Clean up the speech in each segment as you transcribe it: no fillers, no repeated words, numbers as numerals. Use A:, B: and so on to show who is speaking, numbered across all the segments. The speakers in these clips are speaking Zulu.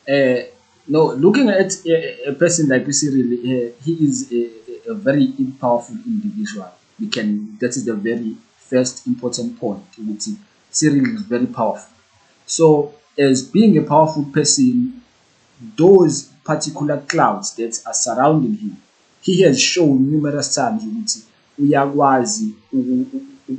A: Uh, no, looking at a person like Cyril, he is a very powerful individual. We can that is the very first important point. Which Cyril is very powerful. So, as being a powerful person, those particular clouds that are surrounding him, he has shown numerous times ukuthi uyakwazi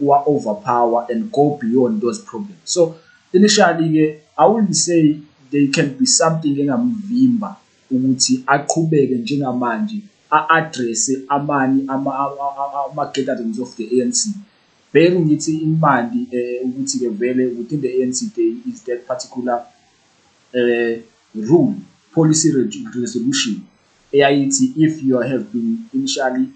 A: overpower and go beyond those problems. So initially I wouldn't say there can be something engamvimba ukuthi aqhubeke njengamanje a-address amanye ama-gatherings of the ANC. Vele ngithi imali ukuthi-ke vele within the ANC there is that particular rule, policy resolution eyayithi if you have been initially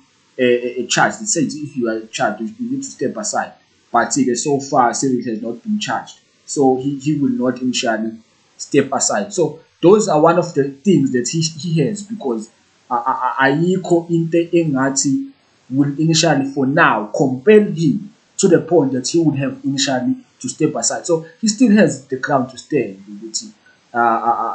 A: charged, it says if you are charged you need to step aside, but so far Cyril has not been charged, so he will not initially step aside. So those are one of the things that he has, because ayikho into engathi will initially for now compel him to the point that he would have initially to step aside. So he still has the ground to stand ukuthi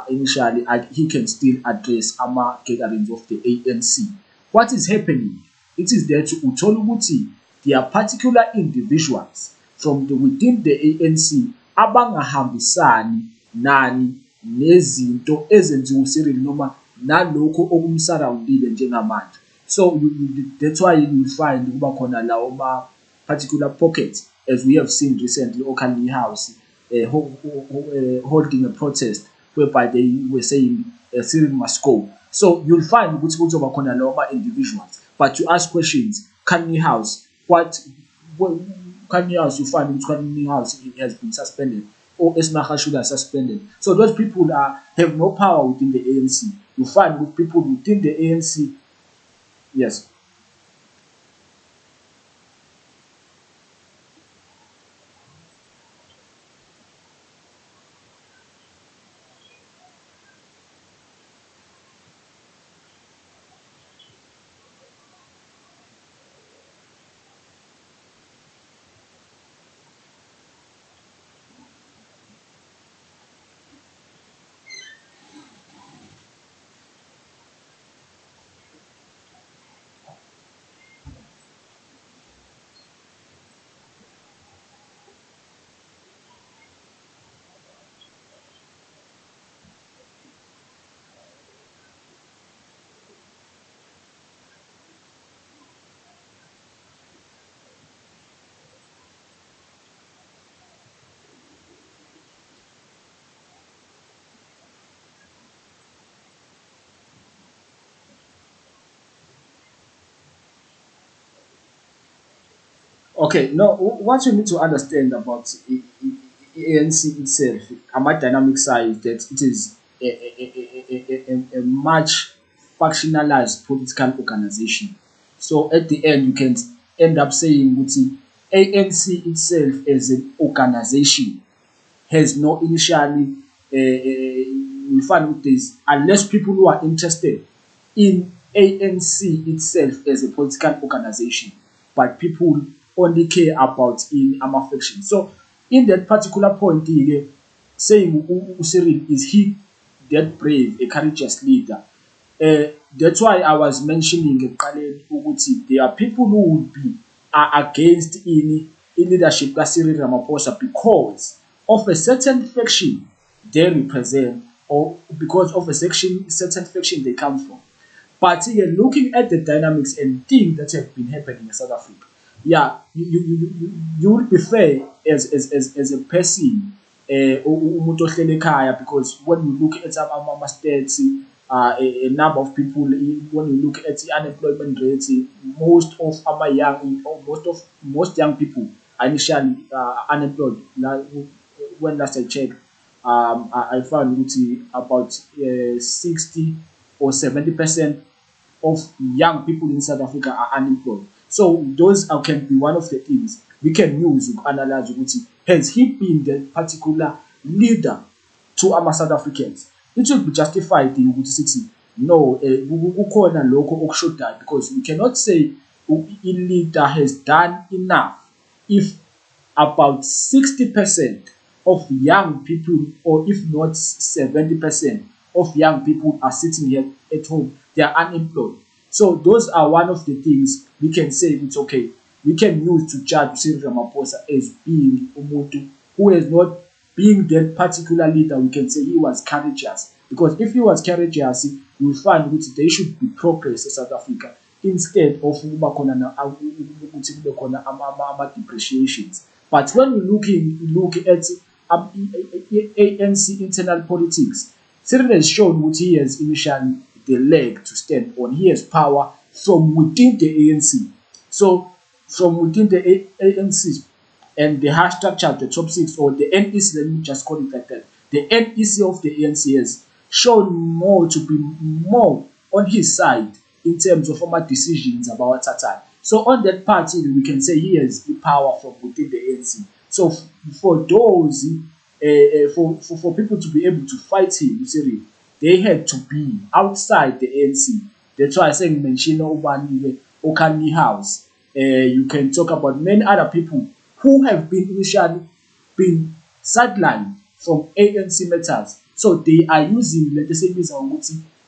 A: initially he can still address ama-gatherings of the ANC. What is happening? It is that uthola ukuthi there are particular individuals from within the ANC abangahambisani nani nezinto ezenziwa uCyril noma nalokho okumsurroundile njengamanje. So that's why you find kuba khona lawo particular pockets, as we have seen recently, Okani House holding a protest whereby they were saying Cyril must go. So you'll find ukuthi kuzoba khona lawo individuals, but you ask questions. Kanye House, what Kanye House? You find which Kanye House has been suspended, or Esmaha should have suspended. So those people have no power within the ANC. You find with people within the ANC, yes. Okay, no, what you need to understand about ANC itself, a dynamic side, that it is a much factionalized political organization. So at the end, you can end up saying that ANC itself as an organization has no initially we find with this unless people who are interested in ANC itself as a political organization, but people only care about in affection. So in that particular point, saying Cyril is he that brave, a courageous leader. That's why I was mentioning ekuqaleni ukuthi there are people who would be against in leadership ka Cyril Ramaphosa because of a certain faction they represent, or because of a certain faction they come from. But looking at the dynamics and things that have been happening in South Africa, yeah, you would be fair as a person, umuntu ohleli ekhaya, because when you look at some stats, a number of people, when you look at the unemployment rate, most of our young, or most young people are initially unemployed. Like, when last I checked, I found about 60 or 70% of young people in South Africa are unemployed. So those can be one of the things we can use to analyze ukuthi has he been the particular leader to our South Africans. It should be justified ukuthi sithi no, kukhona lokho okushodayo, because we cannot say leader has done enough if about 60% of young people, or if not 70%, of young people are sitting here at home, they are unemployed. So those are one of the things we can say it's okay. We can use to judge Cyril Ramaphosa as being umuntu who has not being that particular leader. We can say he was courageous, because if he was courageous, you will find that there should be progress in South Africa instead of ukuba khona ukuthi kube khona ama-depreciations. But when look at ANC internal politics, Cyril has shown what he has initially the leg to stand on. He has power from within the ANC. So from within the ANC and the high structure of the top six, or the NEC, let me just call it like that. The NEC of the ANC has shown more to be more on his side in terms of formal decisions about Tata. So on that party, we can say he has the power from within the ANC. So for those, for people to be able to fight him, you see, they had to be outside the ANC. That's why I say mention Ubani Okani House. You can talk about many other people who have been initially been sidelined from ANC matters. So they are using, let us say,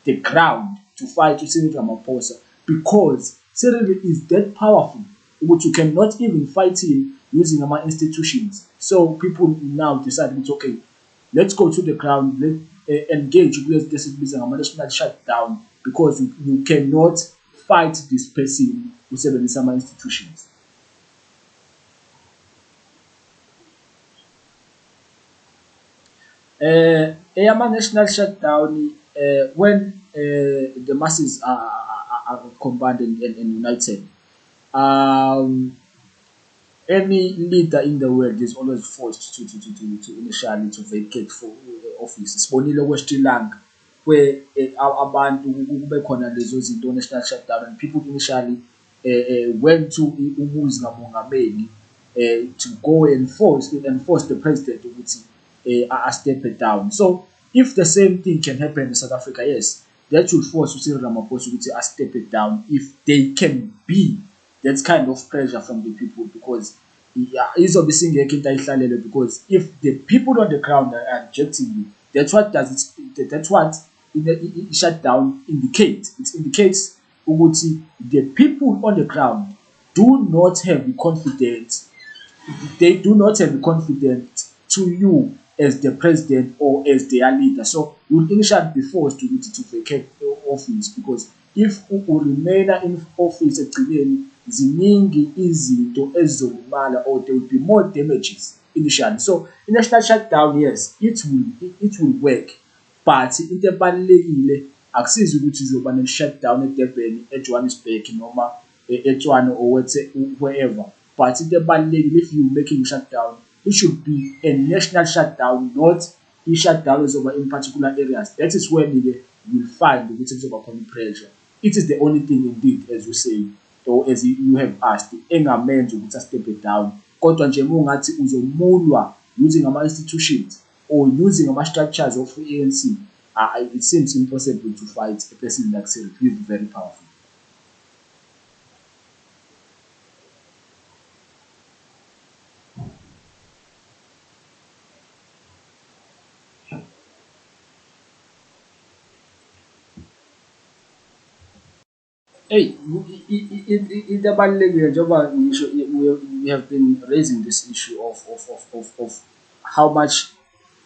A: the ground to fight to Cyril Ramaphosa, because Cyril is that powerful, which you cannot even fight him using our institutions. So people now decide, it's okay, let's go to the ground, let's engage with this national shutdown, because you cannot fight this person who some institutions. A national shutdown, when the masses are combined and united, um, any leader in the world is always forced to initially to vacate for office. Sibonile Sri Lanka, where abantu kube khona lezo zinto national shutdown, and people initially went to umuzi ngamongameli to go and force the president ukuthi step it down. So if the same thing can happen in South Africa, yes, that should force Cyril Ramaphosa to step it down if they can be that kind of pressure from the people, because izobese ingekho into ayihlalele, because if the people on the ground are rejecting you, that's what shutdown indicates. It indicates ukuthi the people on the ground do not have the confidence, they do not have the confidence to you as the president or as their leader. So you will initially be forced to vacate office, because if you remain in office ekugcineni ziningi izinto ezizolimala, or there will be more damages initially. So i-national shutdown, yes, it will work, but into ebalulekile akusizi ukuthi izoba ne-shutdown eDurban, eJohannesburg noma eTshwane or wherever. But into ebalulekile, if you're making a shutdown, it should be a national shutdown, not i-shutdown over in particular areas. That is when you will find ukuthi kuzoba khona pressure. It is the only thing indeed, as you say, or as you have asked, engamenza ukuthi step it down. Kodwa nje ungathi uzomulwa using ama-institutions or using ama-structures of ANC, it seems impossible to fight a person like Cyril. He is very powerful. Hey, into ebalulekile njengoba ngisho we have been raising this issue of how much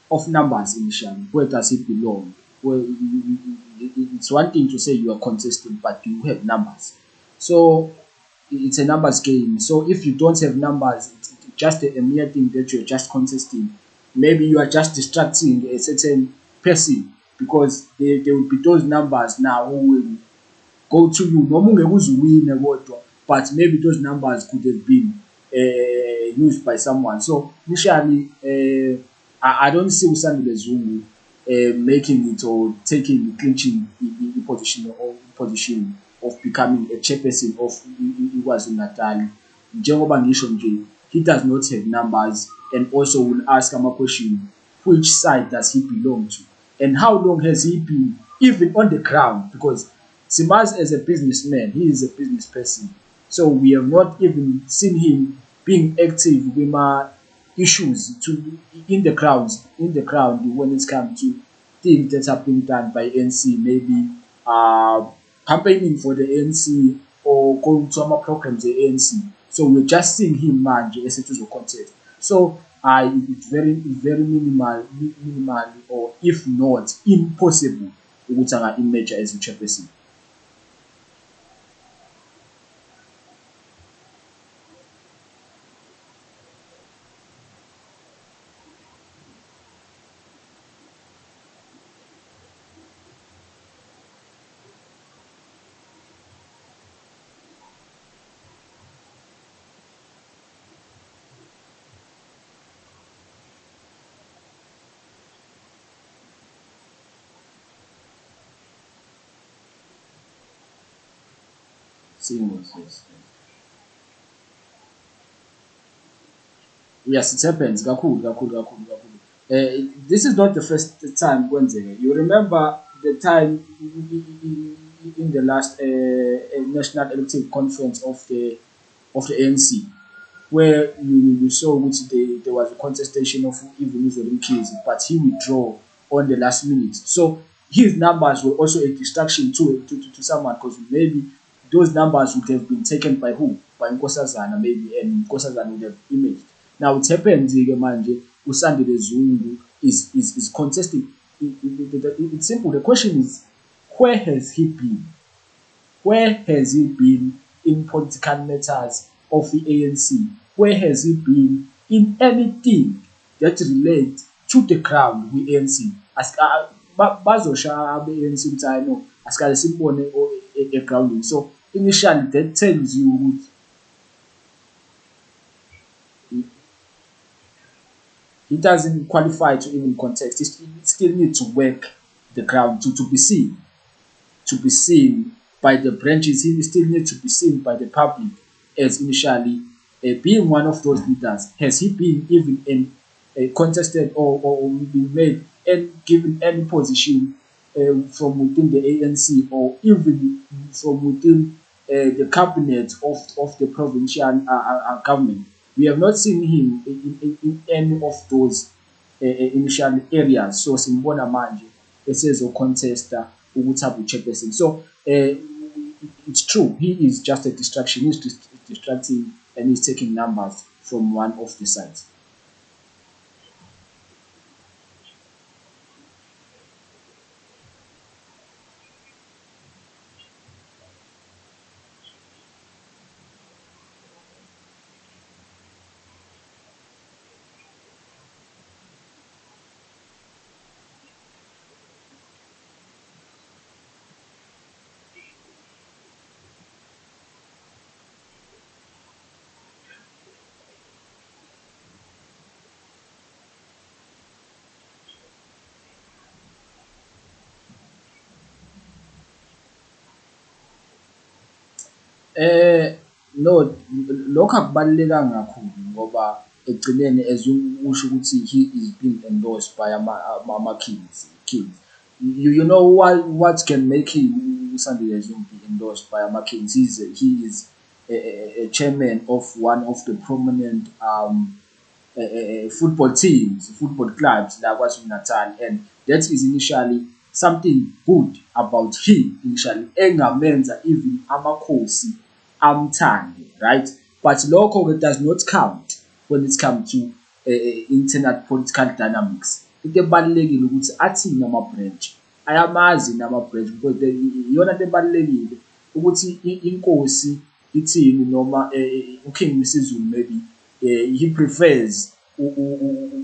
A: of numbers initially. Where does it belong? Well, it's one thing to say you are contesting, but you have numbers. So it's a numbers game. So if you don't have numbers, it's just a mere thing that you're just contesting. Maybe you are just distracting a certain person, because there will be those numbers now who will go to you noma ungeke uzuwine kodwa, but maybe those numbers could have been used by someone. So initially, I don't see Usandile Zungu making it or taking clinching the position of becoming a chairperson of KwaZulu Natal. Njengoba ngisho nje, he does not have numbers, and also will ask him a question: which side does he belong to, and how long has he been even on the ground? Because Simaz, as a businessman, he is a business person. So we have not even seen him being active with my issues to in the ground when it comes to things that are being done by ANC, maybe uh, campaigning for the ANC or going to our programs the ANC. So we're just seeing him manje esetshenziswa contest. So it's very minimal, or if not impossible ukuthi anga-emerge as a-chairperson. Seamless, yes. Yes, it happens kakhulu kakhulu kakhulu kakhulu. This is not the first time kwenzeka. You remember the time in the last national elective conference of the ANC, where you saw which there was a contestation of even Muslim kids, but he withdraw on the last minute. So his numbers were also a distraction to someone, because maybe those numbers would have been taken by who? By Nkosazana maybe, and Nkosazana would have imaged. Now it happens manje Usandile Zungu is contesting. It's simple. The question is, where has he been? Where has he been in political matters of the ANC? Where has he been in anything that relates to the ground with ANC? Bazosha abe-ANC ukuthi hayi no, asikale simbone e-grounding. So initially that tells you ukuthi he doesn't qualify to even contest. He still needs to work the ground to be seen by the branches. He still needs to be seen by the public as initially being one of those leaders. Has he been even in contested, or been made and given any position from within the ANC, or even from within the cabinet of the provincial government? We have not seen him in any of those initial areas. So simbona manje esezocontesta ukuthi abe chairperson. So it's true, he is just a distraction. He's distracting, and he's taking numbers from one of the sides. No, lokho akubalulekanga kakhulu ngoba ekugcineni as usho ukuthi he is being endorsed by ama-kings. You know what can make him uSandile Zungu be endorsed by ama-kings? He is a chairman of one of the prominent football teams, football clubs la KwaZulu-Natal, and that is initially something good about him initially engamenza even amakhosi amthande, right? But lokho does not count when it comes to internal political dynamics. Into ebalulekile ukuthi athini ama-branch, ayamazi nama-branch, because iyona nto ebalulekile ukuthi inkosi ithini, noma uking wesiZulu maybe he prefers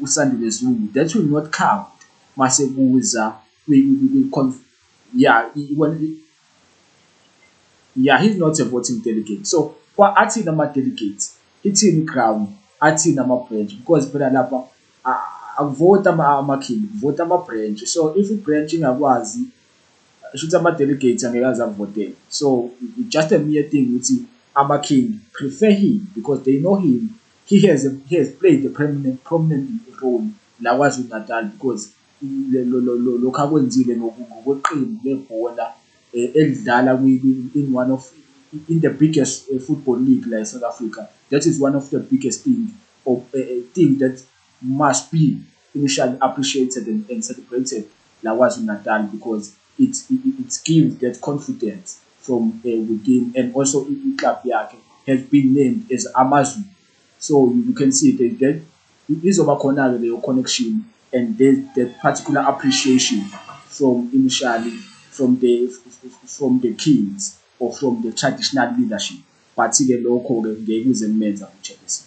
A: uSandile Zungu. That will not count mase kuza yeah, yeah, he's not a voting delegate. So kwa athini ama-delegates, ithini ground, athini ama-branch, because phela lapha akuvoti ama-king, kuvota ama-branch. So if i-branch ingakwazi, shuthi ama-delegates angeke aze avotele. So it's just a mere thing ukuthi ama-king prefer him because they know him. He has played a prominent role la KwaZulu-Natal, because lokhu akwenzile ngokweqembu lebhola elidlala in one of in the biggest football league like South Africa. That is one of the biggest thing that must be initially appreciated and celebrated la KwaZulu-Natal because it gives that confidence from within, and also club yakhe has been named as Amazulu. So you can see that izoba khona leyo connection, and there's that particular appreciation from initially from the kings or from the traditional leadership. But-ke lokho-ke ngeke kuze kumenza uJesu.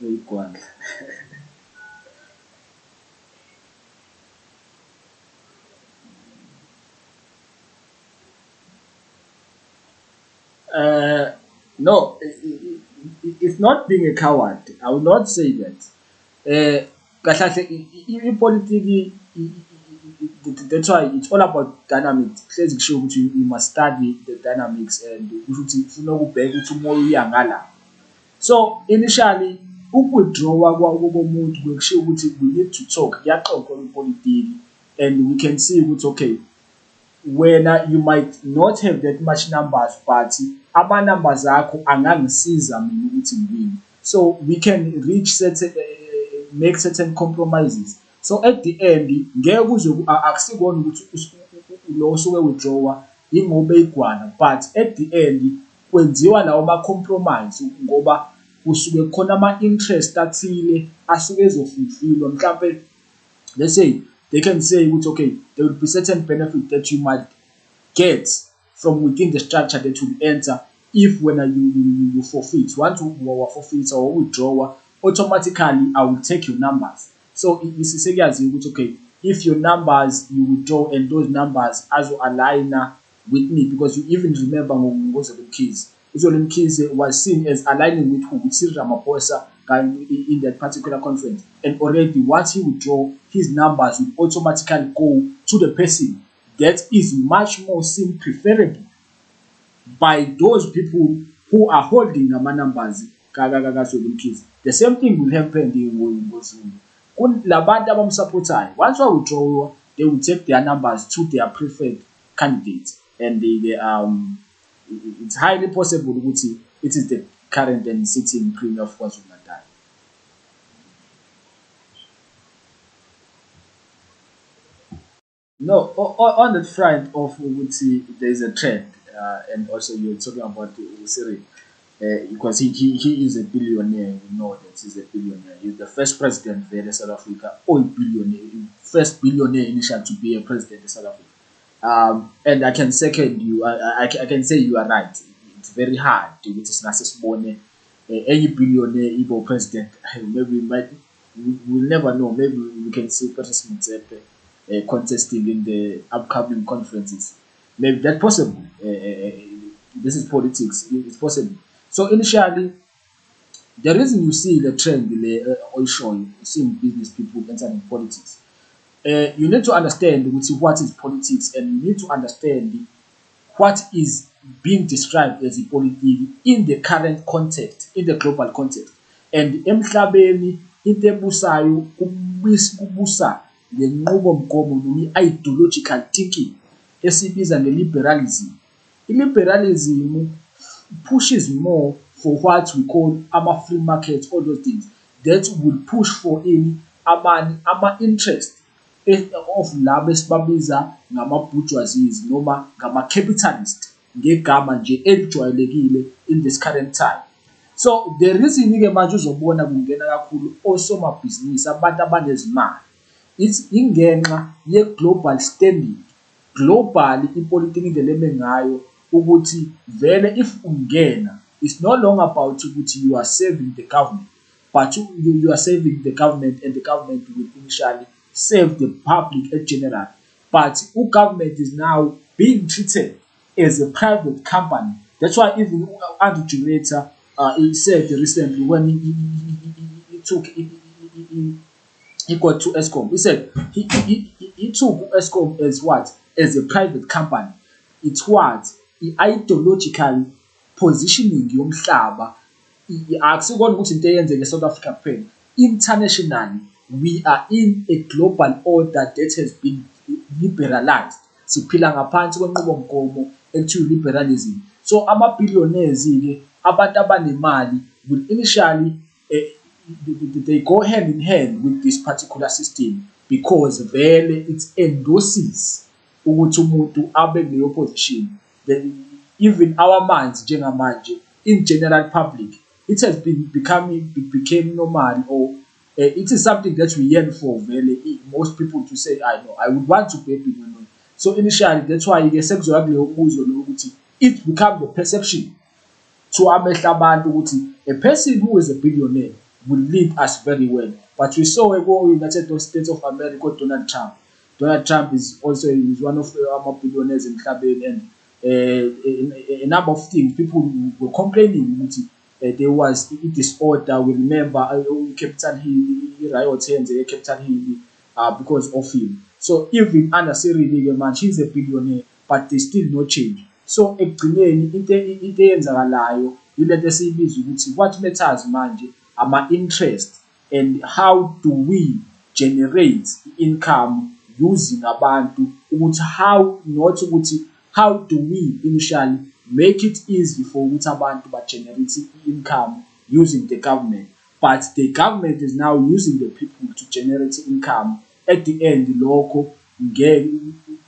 A: Uyigwala. Uh, no, it's not being a coward. I will not say that. Kahle kahle ipolitiki that's why it's all about dynamics. Hlezi kusho ukuthi you must study the dynamics and kusho ukuthi ufuna ukubheka ukuthi umoya uya ngala. So initially ukuwithdrawa komuntu kusho ukuthi we need to talk kuyaxoxwa kwipolitiki, and we can see ukuthi okay, when you might not have that much numbers, but ama-numbers akho angangisiza mina ukuthi ngiwine. So we can reach certain make certain compromises. So at the end ngeke kuze akusikona ukuthi lo osuke withdrawa ingoba eyigwana, but at the end kwenziwa lawo ma-compromise ngoba kusuke khona ama-interest athile asuke ezofulfillwa. Mhlampe let's say they can say ukuthi okay, there will be certain benefit that you might get from within the structure that will enter if when you forfeit. Once you forfeit or withdraw, automatically I will take your numbers. So isisekeyazi ukuthi okay, if your numbers you withdraw and those numbers azo align with me, because you even remember ngozolo Mkhize. Uzolo Mkhize was seen as aligning with who? With Cyril Ramaphosa in that particular conference. And already once he withdraw, his numbers will automatically go to the person that is much more seen preferable by those people who are holding nama numbers kaZulu. The same thing will happen ngoZulu. Labantu abamsupportayo, once I withdraw, they will take their numbers to their preferred candidates, and it's highly possible ukuthi it is the current and sitting premier of KwaZulu-Natal. No, on the front of ukuthi there is a trend, and also you're talking about Cyril, because he is a billionaire. We know that he's a billionaire. He's the first president there South Africa, or a billionaire, first billionaire initial to be a president in South Africa. And I can second you. I can say you are right. It's very hard to get a any billionaire Igbo president. Maybe we might, we'll never know. Maybe we can see Patrice Motsepe contesting in the upcoming conferences. Maybe that's possible. This is politics. It's possible. So initially, the reason you see the trend in the oil show, seeing business people entering politics, you need to understand what is politics, and you need to understand what is being described as a politics in the current context, in the global context. And emhlabeni into ebusayo kubusa lenqubomgomo noma ideological thinking esibiza nge-liberalism. I-liberalism pushes more for what we call ama-free market, all those things that will push for any ama-interest of labo esibabiza ngama-bourgeoisies noma ngama-capitalist ngegama nje elijwayelekile in this current time. So the reason-ke manje uzobona kungena kakhulu osomabhizinisi, abantu abanezimali, it's ingenxa ye-global standing. Globally ipolitiki indlela eme ngayo ukuthi vele if ungena, it's no longer about ukuthi you are serving the government, but you are serving the government, and the government will initially serve the public in general. But government is now being treated as a private company. That's why even Andrew Generator he said recently when he took he got to ESCOM. He said he took ESCOM as what? As a private company. It's what? i-ideological positioning yomhlaba akusikona ukuthi into eyenzeke eSouth Africa kuphela. Internationally, we are in a global order that has been liberalized. Siphila ngaphansi kwenqubomgomo ekuthiwa liberalism. So ama-billionaires-ke, abantu abanemali will initially they go hand in hand with this particular system because vele it endorses ukuthi umuntu abe kuleyo position. Then even our minds njengamanje in general public it has been became normal or it is something that we yearn for vele most people to say I know I would want to be a billionaire. So initially that's why ke sekuzoya kuleyo buzo lokuthi it become the perception to amehla abantu ukuthi a person who is a billionaire will lead us very well. But we saw United States of America Donald Trump. Donald Trump is also is one of our billionaires in emhlabeni and a number of things people were complaining ukuthi there was a disorder. We remember Captain Hill riot yenze Captain Hill because of him. So even under Cyril man, he's a billionaire, but there's still no change. So ekugcineni into eyenzakalayo yilento esiyibiza ukuthi what matters manje ama-interest and how do we generate income using abantu ukuthi how do we initially make it easy for ukuthi abantu ba-generate income using the government, but the government is now using the people to generate income. At the end lokho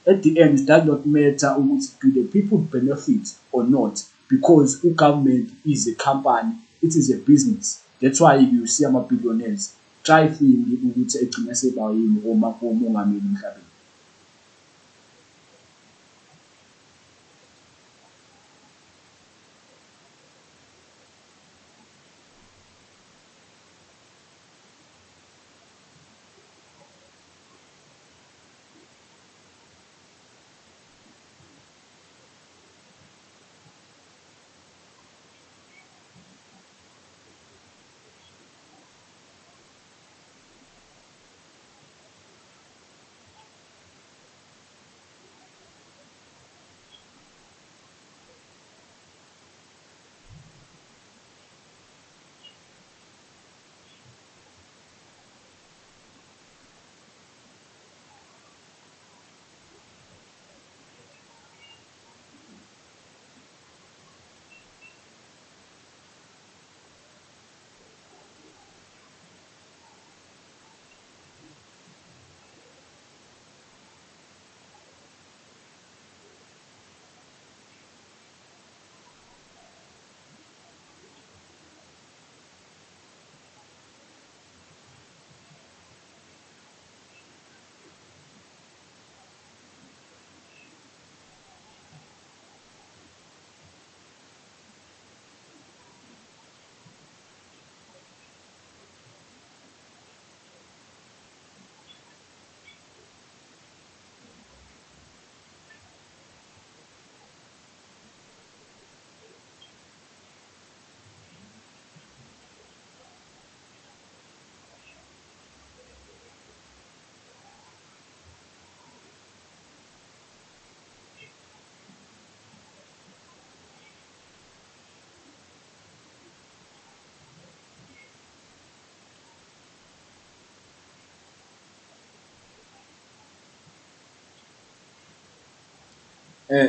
A: at the end it does not matter ukuthi do the people benefit or not because the government is a company, it is a business. That's why you see ama-billionaires try thing ukuthi egcine seba yini omongameli emhlabeni.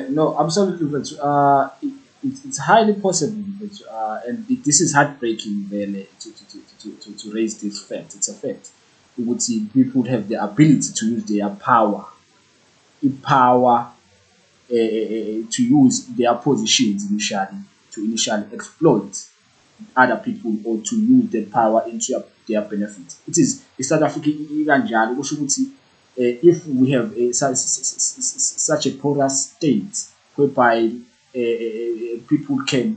A: No, absolutely. But it's highly possible. But and this is heartbreaking, really, to raise this fact. It's a fact. We would see people have the ability to use their power, power to use their positions initially to initially exploit other people or to use their power into their benefit. It is South Africa ikanjalo kusho ukuthi if we have such a porous state whereby people can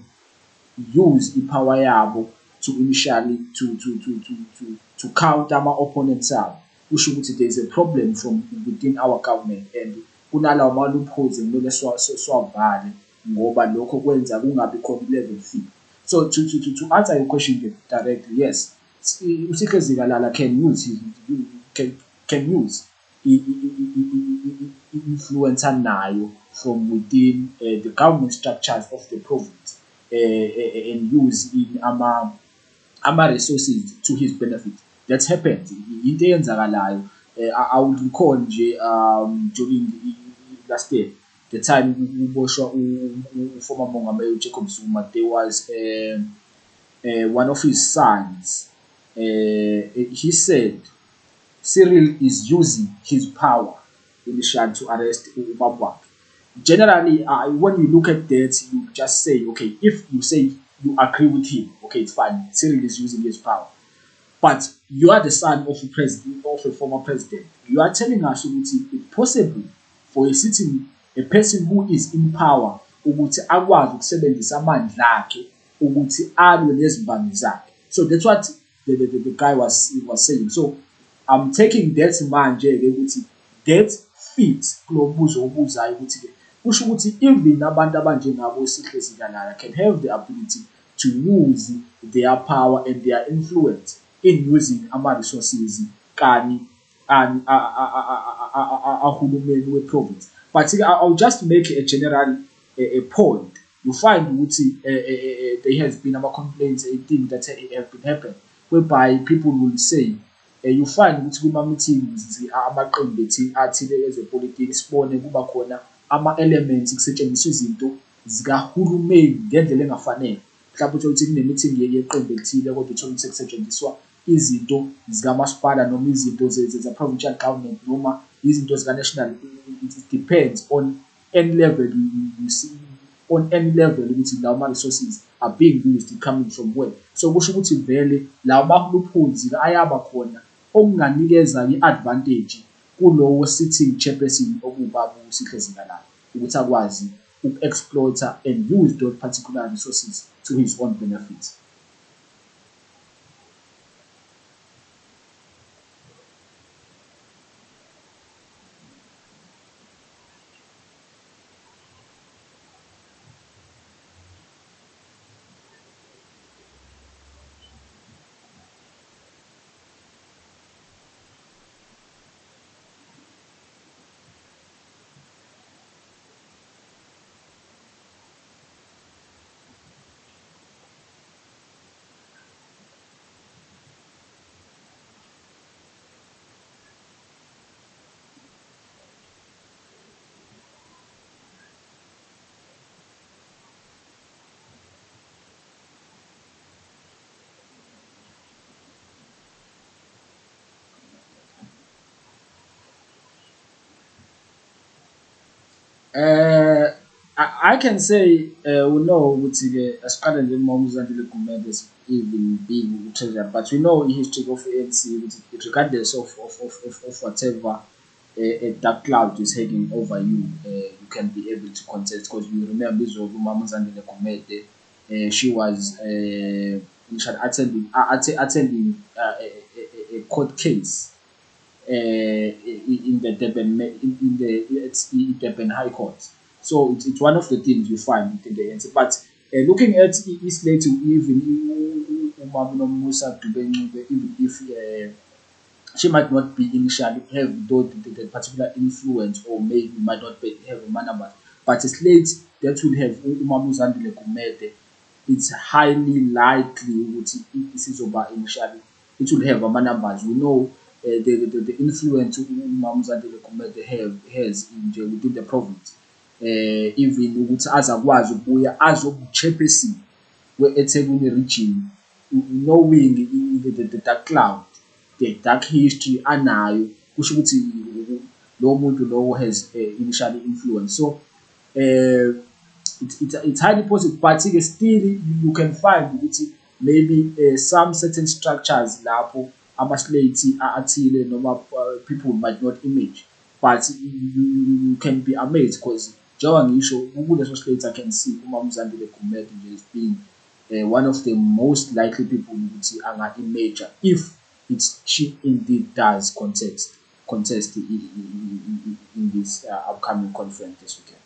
A: use ipower yabo to initially to counter ama-opponents abo kusho ukuthi there is a problem from within our government and kunalawo ma-loopholes ekumele siwavale ngoba lokho kwenza kungabi khona i-level field. So to answer your question directly, yes, uSihle Zikalala can use influence anayo from within the government structures of the province and use in ama-resources to his benefit. That happened. Into eyenzakalayo. I would recall nje during last year, the time uboshwa former Mongameli Jacob Zuma, there was one of his sons. He said Cyril is using his power initially to arrest Ubabwak. Generally, when you look at that, you just say, okay, if you say you agree with him, okay, it's fine. Cyril is using his power. But you are the son of a president, of a former president. You are telling us ukuthi it's possible for a person who is in power ukuthi akwazi ukusebenzisa amandla akhe ukuthi alwe nezimbangi zakhe. So that's what the guy was saying. So I'm taking that manje-ke ukuthi that fits kulo mbuzo obuzayo ukuthi-ke kusho ukuthi even abantu abanjengabo uSihle Zikalala can have the ability to use their power and their influence in using ama-resources kani ahulumeni we-province. But I'll just make a general a point. You find ukuthi there has been ama-complaints, a thing that have been happened whereby people will say you find ukuthi kuma-meetings amaqembu athile ezepolitiki sibone kuba khona ama-elements kusetshenziswa izinto zikahulumeni ngendlela engafanele. Mhlawumbe uthole ukuthi kune-meeting yeqembu elithile kodwa uthole ukuthi kusetshenziswa izinto zikamasipala noma izinto ze-provincial government noma izinto zika-national. It depends on any level you see, on any level ukuthi lawo ma-resources are being used coming from where. So kusho ukuthi vele lawo ma-loopholes ayaba khona okunganikeza i-advantage kulowo sitting chairperson okubaba uSihle Zikalala ukuthi akwazi uku-exploiter and use those particular resources to his own benefit. Uh, I can say we know ukuthi-ke asiqale nje uma uMzandile Gumede even being treasurer, but we know history of ANC ukuthi regardless of whatever a dark cloud is hanging over you, you can be able to contest because you remember Izolo uMzandile Gumede, she was initially attending a court case in the Durban High Court. So it's one of the things you find in the ANC. But looking at East Lady, even Musa Dube, even if she might not be initially have the particular influence or maybe might not have a manner, but a slate that will have Umamuzandile Gumede, it's highly likely ukuthi isizoba initially it will have ama-numbers. We know the influence uMamuzandile Gumede has within the province. Even ukuthi azakwazi ukubuya azobu-chairperson we-eThekwini region, knowing the dark cloud, the dark history anayo, kusho ukuthi lowo muntu lowo has initially influence. So it's highly possible, but still you can find ukuthi maybe some certain structures lapho ama-slate athile noma people might not image, but you can be amazed because njengoba ngisho kuleso slate I can see uMamuzandile Gumede nje as being one of the most likely people ukuthi anga-image if she indeed does contest in this upcoming conference this weekend.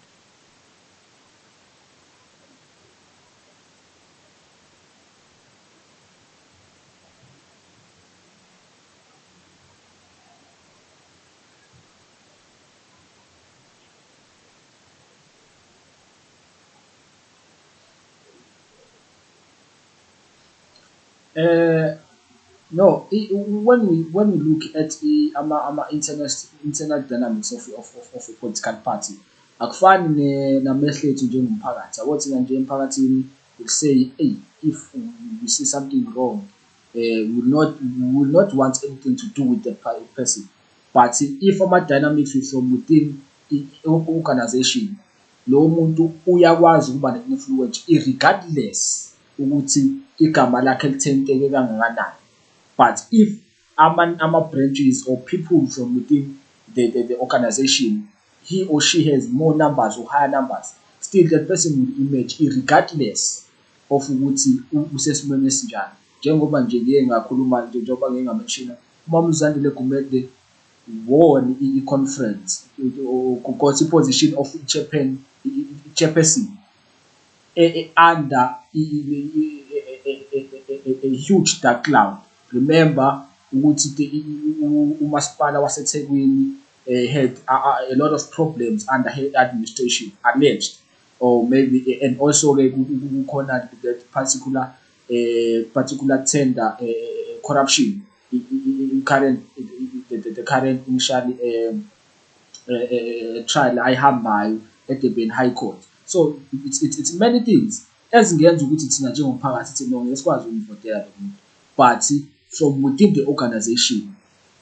A: Uh, no, when we look at internal dynamics of a political party, akufani namehlo ethu njengomphakathi. Yabo thina nje emphakathini we'll say, hey, if we see something wrong, we will not want anything to do with the person. But if ama-dynamics from within i-organisation, lowo muntu uyakwazi ukuba ne-influence regardless ukuthi igama lakhe lithinteke kangakanani. But if ama-branches or people from within the organization, he or she has more numbers or higher numbers, still that person will emerge regardless of ukuthi usesimweni esinjani. Njengoba nje ngike ngakhuluma nje njengoba ngike ngamenshina, uMama uZandile Gumede won i-conference got i-position of chairperson under a huge dark cloud. Remember ukuthi umasipala waseThekwini had a lot of problems under her administration alleged, or maybe, and also ke kukhona that particular tender corruption, current the current initial trial ayihambayo eDurban High Court. So it's many things ezingenza ukuthi thina njengomphakathi sithi no, ngeke sikwazi ukumvotela lo muntu, but from within the organisation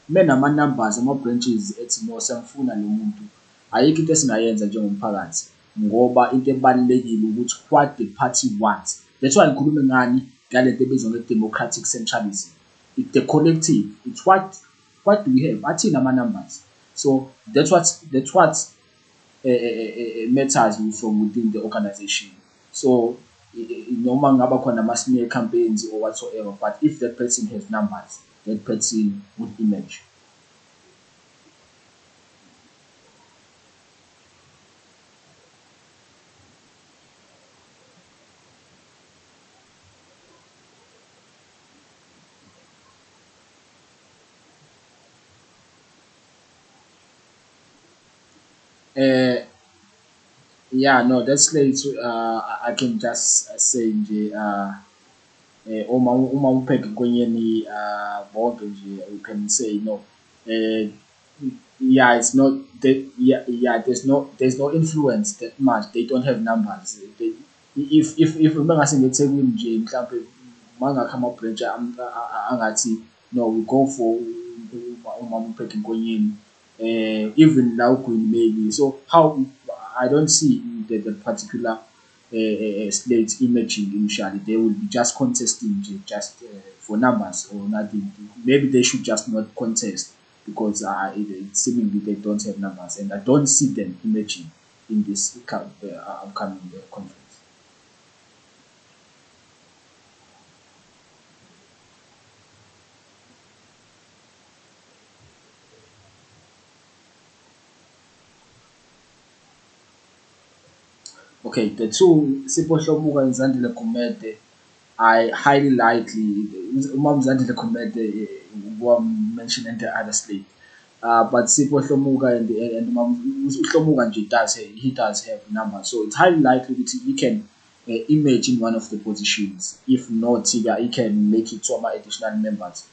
A: menama-numbers ama-branches ethi no, siyamfuna lo muntu, ayikho into esingayenza njengomphakathi, ngoba into ebalulekile ukuthi what the party wants. That's why ngikhulume ngani ngalento ebizwa nge-democratic centralism. It's the collective. It's what do we have? Athini ama-numbers? So that's what matters from within the organization. So noma ngaba khona ama-smear campaigns or whatsoever, but if that person has numbers, that person would emerge. Uh, yeah, no, that's late. I can just say nje uma ubheke kwenyeni bonke nje, you can say no. Uh, yeah, it's not that. Yeah, there's no influence that much. They don't have numbers. If ngase ngeThekwini nje mhlampe mangakho ama-branch angathi no, we go for umama uBheki Nkonyeni, even la uGwini maybe. So how I don't see the particular slate emerging initially. They will be just contesting just for numbers or nothing. Maybe they should just not contest because seemingly they don't have numbers, and I don't see them emerging in this upcoming conference. Okay, the two Sipho Hlomuga and Zandile Gumede, I highly likely Umam Zandile Gumede were mentioned in the other slate. But Sipho Hlomuga and Hlomuga nje he does have numbers, so it's highly likely that he can emerge in one of the positions. If not, he can make it to my additional members.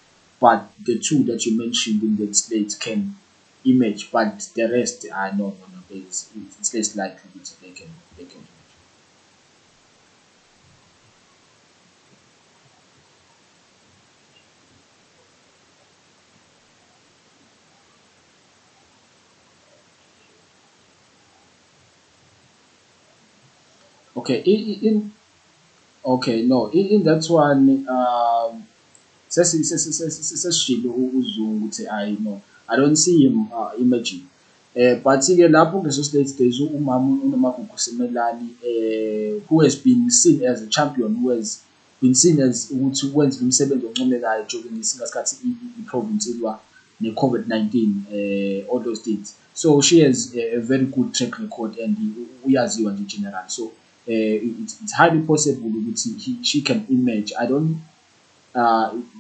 A: But the two that you mentioned in the slate can emerge, but the rest are no. It's less likely that they can emerge. Okay, okay, no, in that one, sesishilo uZungu ukuthi I no, I don't see him emerging. But-ke lapho kuleso state there's umama uNomagugu Simelane, who has been seen as a champion, who has been seen as ukuthi wenza umsebenzi oncomekayo during ngesikhathi i-province ilwa ne-COVID-19, all those things. So she has a very good track record and uyaziwa nje general. So it's highly possible ukuthi she can emerge. I don't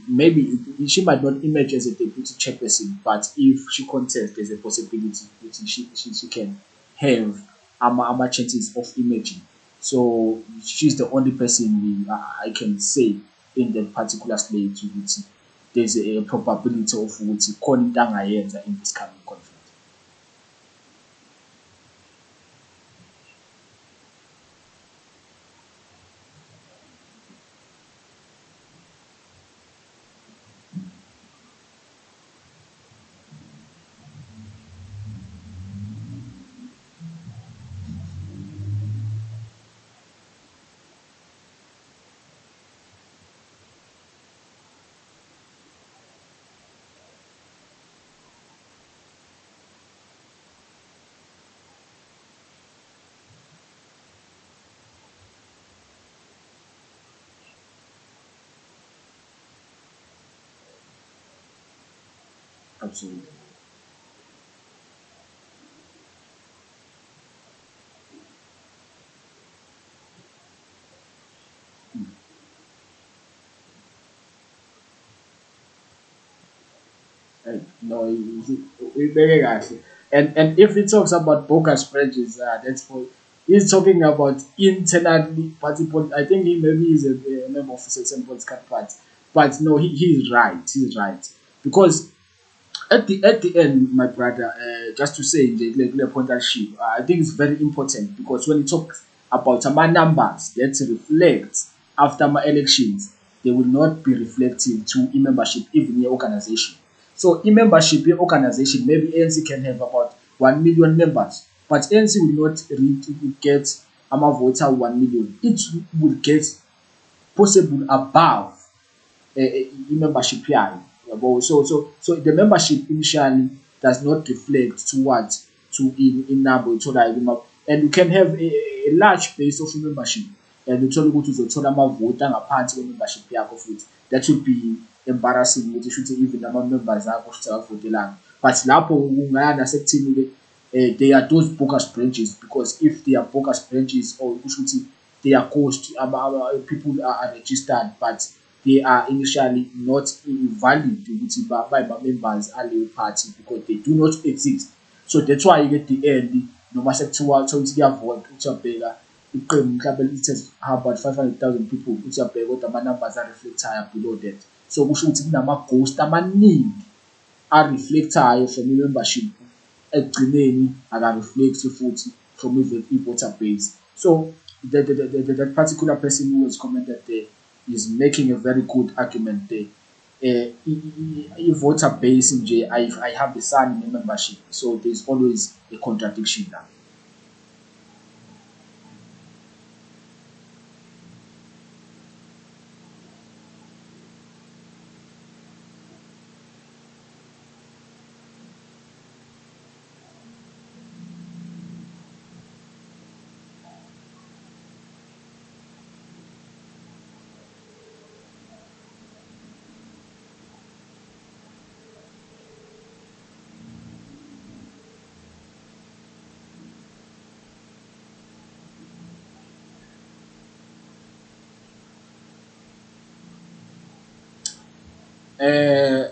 A: maybe she might not emerge as a deputy chairperson, but if she contests, there's a possibility that she can have ama chances of emerging. So she's the only person I can say in that particular state ukuthi there's a probability of ukuthi khona into angayenza in this coming conference. Absolutely. No, we very kahle. And if he talks about bogus spreadsheets, that's for he's talking about internally party. I think he maybe is a member of a certain political party, but no, he's right. He's right because at the end, my brother, just to say the regular partnership, I think it's very important because when you talk about my numbers that reflect after my elections, they will not be reflective to membership even your organization. So in membership your organization, maybe ANC can have about 1 million members, but ANC will not get a voter 1 million. It will get possible above i-membership yayo yabo. So the membership initially does not reflect to what to in number uyitholayo and you can have a large base of membership and uthole ukuthi uzothola amavoti angaphansi kwe-membership yakho futhi that would be embarrassing ukuthi shuthi even ama-members akho futhi akavotelanga but lapho kungaya nasekuthini-ke they are those bogus branches because if they are bogus branches or kusho ukuthi they are ghost people are registered but they are initially not valid ukuthi members aleyo party because they do not exist. So that's why at the end noma sekuthiwa ukuthi kuyavota uthi uyabheka iqembu mhlawumbe lithe about 500,000 people uthi uyabheka kodwa ama-numbers are-reflectayo below that. So kusho ukuthi kunama-ghost amaningi a-reflectayo from i-membership ekugcineni aka-reflect futhi from i-voter base. So that particular person who was commented there is making a very good argument there. I-voter base nje ayihambisani ne-membership, so there's always a contradiction now. Uh,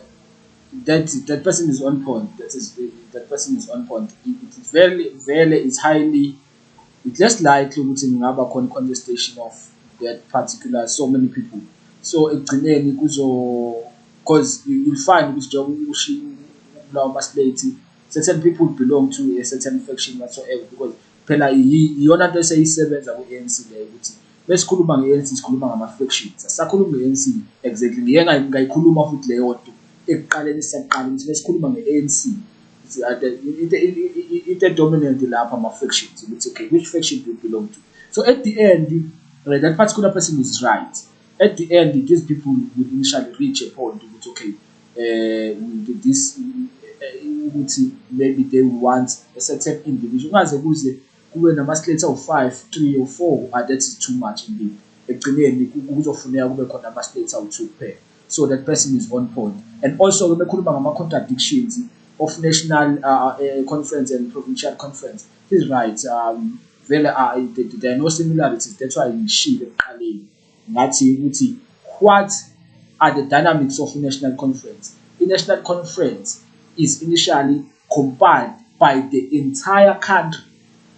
A: that person is on point. That person is on point. It is very it's highly it's less likely ukuthi kungaba khona contestation of that particular so many people. So ekugcineni kuzo because you'll find ukuthi njengoba kulawo ama-slate certain people belong to a certain faction whatsoever because phela iyona nto eseyisebenza ku-ANC leyo ukuthi besikhuluma nge-ANC sikhuluma ngama-factions asisakhulumi nge-ANC exactly ngayikhuluma futhi leyo nto ekuqaleni sisaqala ukuthi besikhuluma nge-ANC into dominant lapha ama-factions ukuthi okay which faction do you belong to. So at the end that particular person is right. At the end these people will initially reach a point ukuthi okay this ukuthi maybe they want a certain individual ungaze kuze kube nama-slate awu-5 3 or 4 that is too much indeed. Ekugcineni kuzofuneka kube khona ama-slate awu-2 kuphela. So that person is on point. And also bekhuluma ngama-contradictions of national conference and provincial conference. He's right. There are no similarities. That's why ngishilo ekuqaleni ngathi ukuthi what are the dynamics of a national conference? A national conference is initially compiled by the entire country.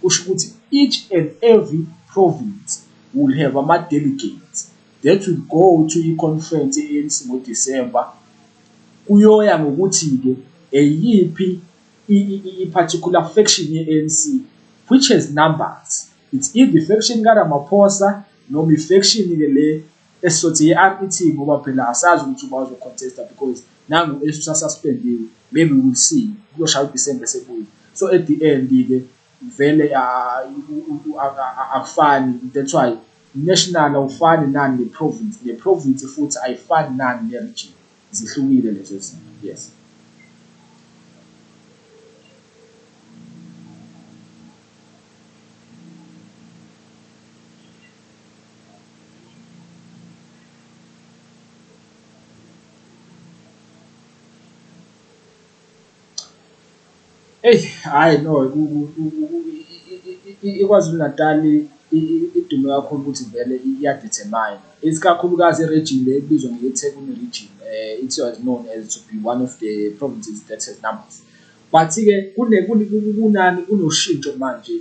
A: Kusho ukuthi each and every province will have ama-delegates. that will go to i-conference ye-ANC ngoDisemba. Kuyoya ngokuthi-ke eyiphi i-particular faction ye-ANC which has numbers. It's either faction kaRamaphosa noma i-faction-ke le esizothi ye-RET, ngoba phela asazi ukuthi uba uzocontesta because nangu usasuspendiwe. Maybe we will see kuyoshaya uDisemba sebuya. So at the end-ke vele akufani. That's why national awufani nani ne-province, ne-province futhi ayifani nani ne-region, zihlukile lezo zinto. Yes. Eyi hhayi no, iKwaZulu Natal idume kakhulu ukuthi vele iyadithemaya, isikakhulukazi i-region le ebizwa nge-eThekwini region. It was known as to be one of the provinces that has numbers. But-ke kunani kunoshintsho manje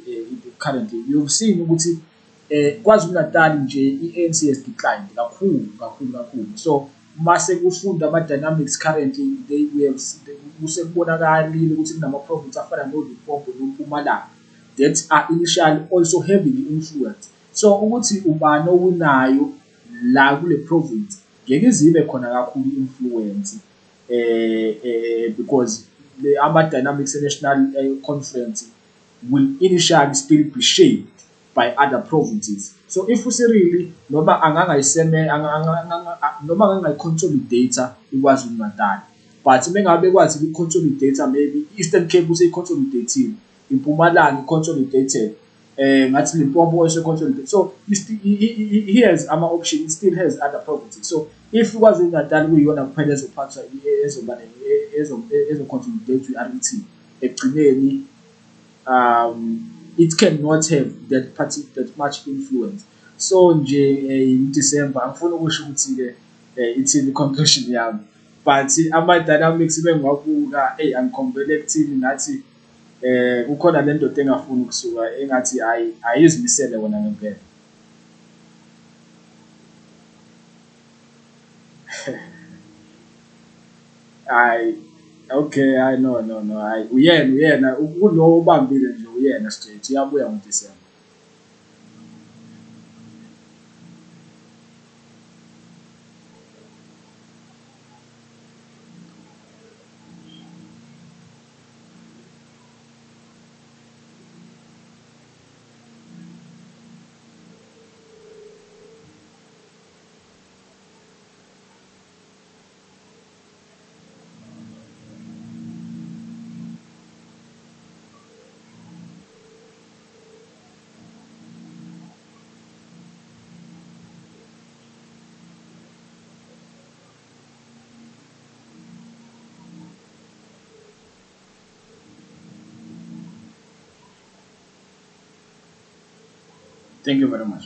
A: currently. You've seen ukuthi KwaZulu Natal nje i-ANC has declined kakhulu kakhulu kakhulu. So mase kufunda ama-dynamics currently kusekubonakalile ukuthi kunama-province afana noLimpopo noMpumalanga that are initially also heavily influenced. So ukuthi ubani owinayo la kule province ngeke ize ibe khona kakhulu influence because ama-dynamics e-national conference will initially still be shaped by other provinces. So if uSirili noma noma angangayiconsolidate iKwaZulu Natal, but mengabe ekwazi ukuconsolidate maybe Eastern Cape useyi-consolidated, iMpumalanga i-consolidated, ngathi Limpopo also consolidated. So he has ama-option, he still has other provinces. So if KwaZulu Natal kuyiyona kuphela ezophathwa ezoconsolidate i-RET ekugcineni, it cannot have that much influence. So nje uDisemba angifuni ukusho ukuthi-ke ithini i-conclusion yami, but ama-dynamics bengiwabuka angikhombele ekuthini ngathi kukhona le ndoda engafuni ukusuka engathi ayizimisele wona ngempela. Hhayi, okay, hhayi no no no, hhayi uyena kulo obambile nje, uyena straight uyabuya ngoDisemba. Thank you very much.